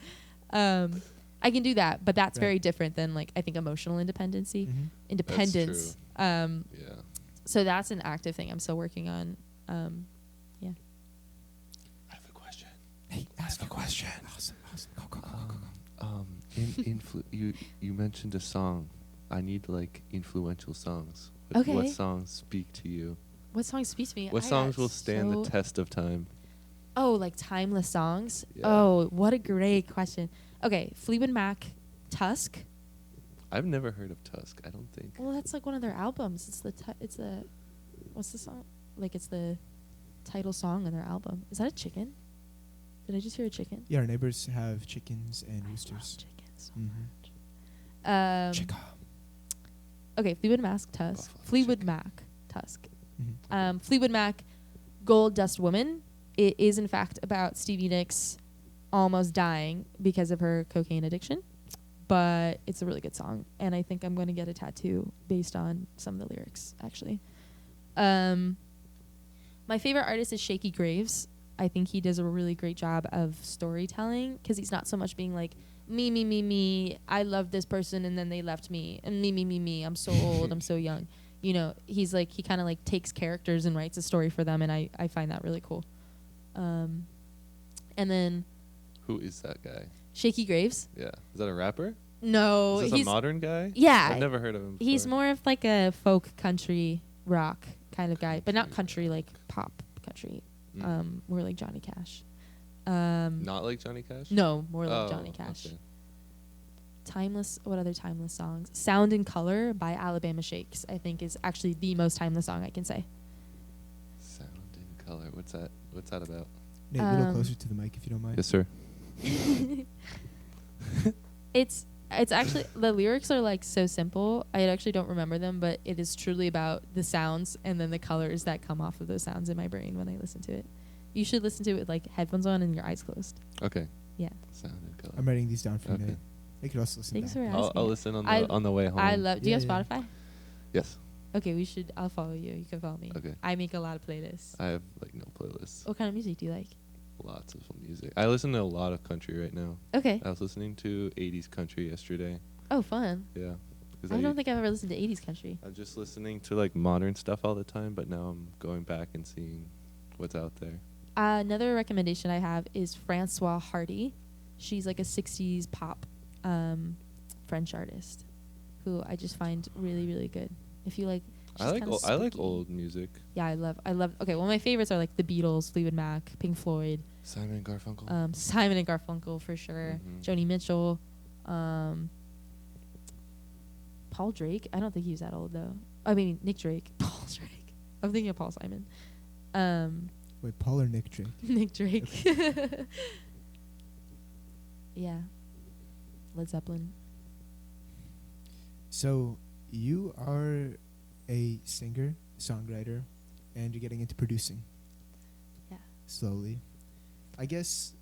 I can do that, but that's very different than like I think emotional independency. Independence. Yeah. So that's an active thing I'm still working on. Yeah. I have a question. Hey, ask a question. Awesome. Go. You mentioned a song. I need like influential songs. Okay. What songs speak to you? What songs speak to me? What songs will stand the test of time? Oh, like timeless songs? Yeah. Oh, what a great question. Okay, Fleetwood Mac, Tusk. I've never heard of Tusk, I don't think. Well, that's like one of their albums. It's the what's the song? Like, it's the title song on their album. Is that a chicken? Did I just hear a chicken? Yeah, our neighbors have chickens and roosters. I love chickens so much. Chicken. Okay, Fleetwood Mac, Tusk. Fleetwood Mac, Tusk. Mm-hmm. Fleetwood Mac, Gold Dust Woman. It is, in fact, about Stevie Nicks almost dying because of her cocaine addiction. But it's a really good song. And I think I'm going to get a tattoo based on some of the lyrics, actually. My favorite artist is Shaky Graves. I think he does a really great job of storytelling, because he's not so much being like, me, I love this person and then they left me. And me, I'm so old, I'm so young. You know, he's like, he kind of like takes characters and writes a story for them. And I find that really cool. And then, who is that guy? Shaky Graves. Yeah, is that a rapper? No, is this a modern guy? Yeah, I've never heard of him before. He's more of like a folk country rock kind of guy, but not country, like pop country. More like Johnny Cash. Not like Johnny Cash? No, more like Johnny Cash. Okay. Timeless. What other timeless songs? Sound and Color by Alabama Shakes, I think, is actually the most timeless song I can say. Sound and Color. What's that about? Nate, a little closer to the mic if you don't mind. Yes, sir. It's actually, the lyrics are like so simple. I actually don't remember them, but it is truly about the sounds and then the colors that come off of those sounds in my brain when I listen to it. You should listen to it with like headphones on and your eyes closed. Okay. Yeah. Sound and Color. I'm writing these down for Nate. Okay. You could also listen Thanks back. for asking. I'll listen on the way home. Do you have Spotify? Yes. Okay, I'll follow you. You can follow me. Okay. I make a lot of playlists. I have like no playlists. What kind of music do you like? Lots of music. I listen to a lot of country right now. Okay. I was listening to 80s country yesterday. Oh, fun. Yeah. I don't think I've ever listened to 80s country. I'm just listening to like modern stuff all the time, but now I'm going back and seeing what's out there. Another recommendation I have is Francois Hardy. She's like a 60s pop French artist who I just find really, really good. If you like, I like old music. Yeah, I love. Okay, well, my favorites are like the Beatles, Fleetwood Mac, Pink Floyd, Simon and Garfunkel. Simon and Garfunkel for sure. Joni Mitchell, Paul Drake. I don't think he was that old though. I mean Nick Drake. Paul Drake. I'm thinking of Paul Simon. Wait, Paul or Nick Drake? Nick Drake. Yeah. Led Zeppelin. So you are a singer, songwriter, and you're getting into producing. Yeah. Slowly. I guess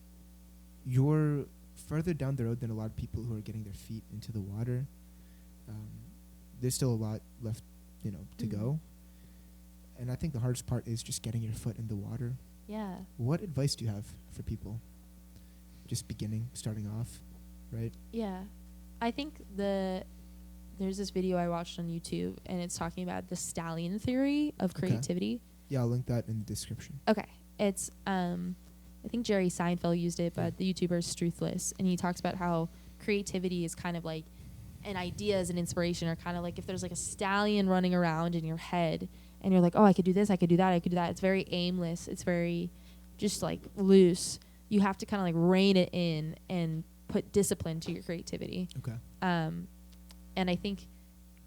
you're further down the road than a lot of people who are getting their feet into the water. There's still a lot left, to go. And I think the hardest part is just getting your foot in the water. Yeah. What advice do you have for people just starting off, right? Yeah. I think there's this video I watched on YouTube, and it's talking about the Stallion theory of creativity. Yeah, I'll link that in the description. Okay. It's, I think Jerry Seinfeld used it, but the YouTuber is Truthless, and he talks about how creativity is kind of like, and ideas and inspiration are kind of like if there's like a stallion running around in your head, and you're like, oh, I could do this, I could do that, I could do that. It's very aimless. It's very just like loose. You have to kind of like rein it in and put discipline to your creativity. Okay. And I think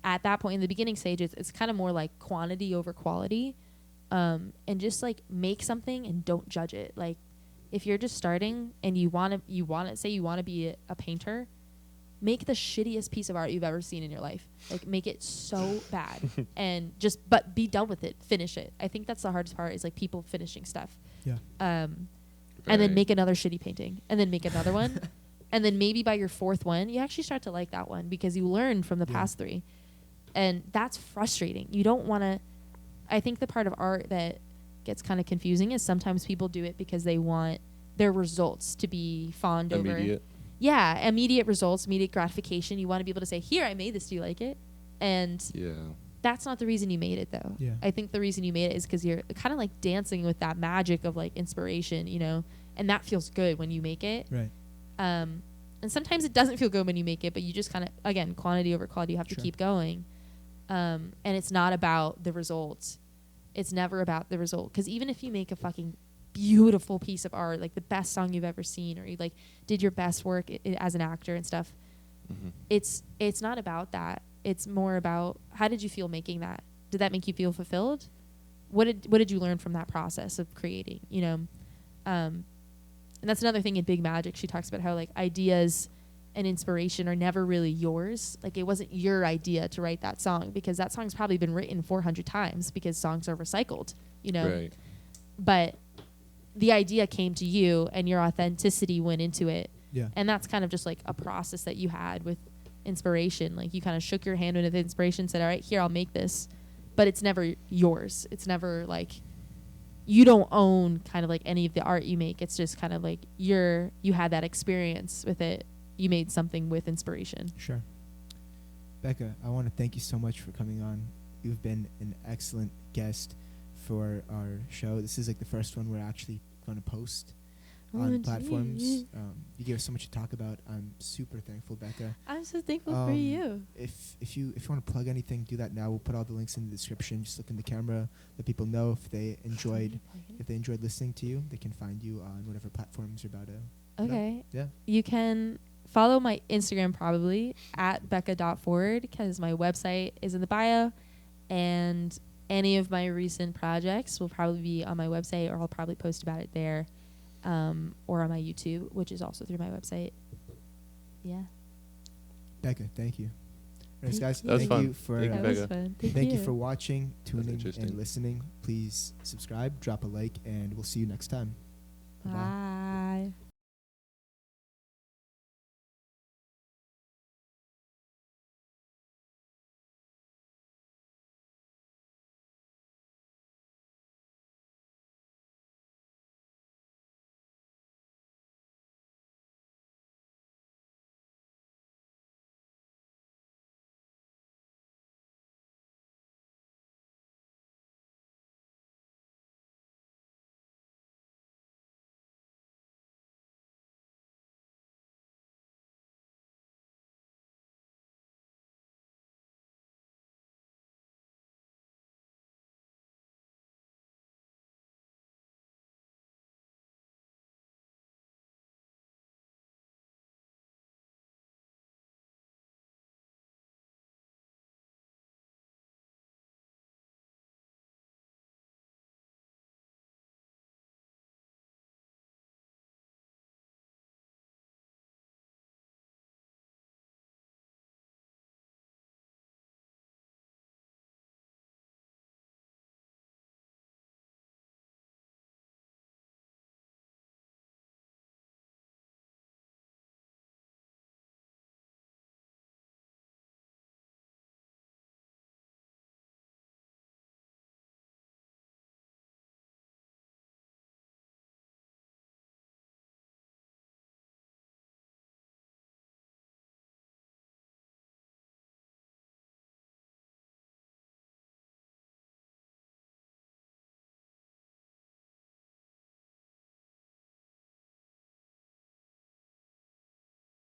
at that point in the beginning stage, it's kind of more like quantity over quality. And just like make something and don't judge it. Like if you're just starting and you want to be a painter, make the shittiest piece of art you've ever seen in your life. Like make it so bad and but be done with it. Finish it. I think that's the hardest part is like people finishing stuff. Yeah. And then make another shitty painting and then make another one. And then maybe by your fourth one, you actually start to like that one because you learned from the past three. And that's frustrating. You don't want to... I think the part of art that gets kind of confusing is sometimes people do it because they want their results to be fawned over. Immediate. Yeah, immediate results, immediate gratification. You want to be able to say, here, I made this. Do you like it? And that's not the reason you made it, though. Yeah. I think the reason you made it is because you're kind of like dancing with that magic of like inspiration, and that feels good when you make it. Right. And sometimes it doesn't feel good when you make it, but you just kind of, again, quantity over quality, you have to keep going. And it's not about the results. It's never about the result. Because even if you make a fucking beautiful piece of art, like the best song you've ever seen, or you like did your best work as an actor and stuff, it's not about that. It's more about how did you feel making that? Did that make you feel fulfilled? What did you learn from that process of creating? And that's another thing in Big Magic. She talks about how like ideas and inspiration are never really yours. Like it wasn't your idea to write that song because that song's probably been written 400 times because songs are recycled, Right. But the idea came to you and your authenticity went into it. Yeah. And that's kind of just like a process that you had with inspiration. Like you kind of shook your hand with inspiration, said, all right, here, I'll make this. But it's never yours. It's never like... You don't own kind of like any of the art you make. It's just kind of like you had that experience with it. You made something with inspiration. Sure. Becca, I want to thank you so much for coming on. You've been an excellent guest for our show. This is like the first one we're actually going to post on platforms. You gave us so much to talk about. I'm super thankful, Becca. I'm so thankful for you. If you want to plug anything, do that now. We'll put all the links in the description. Just look in the camera. Let people know if they enjoyed listening to you. They can find you on whatever platforms you're about to. Okay. Yeah. You can follow my Instagram probably at becca.ford because my website is in the bio, and any of my recent projects will probably be on my website, or I'll probably post about it there. Or on my YouTube, which is also through my website. Yeah. Becca, thank you. Anyways, guys, that was thank fun. you for Thank you, Becca. Thank you for watching, tuning, interesting. and listening. Please subscribe, drop a like, and we'll see you next time.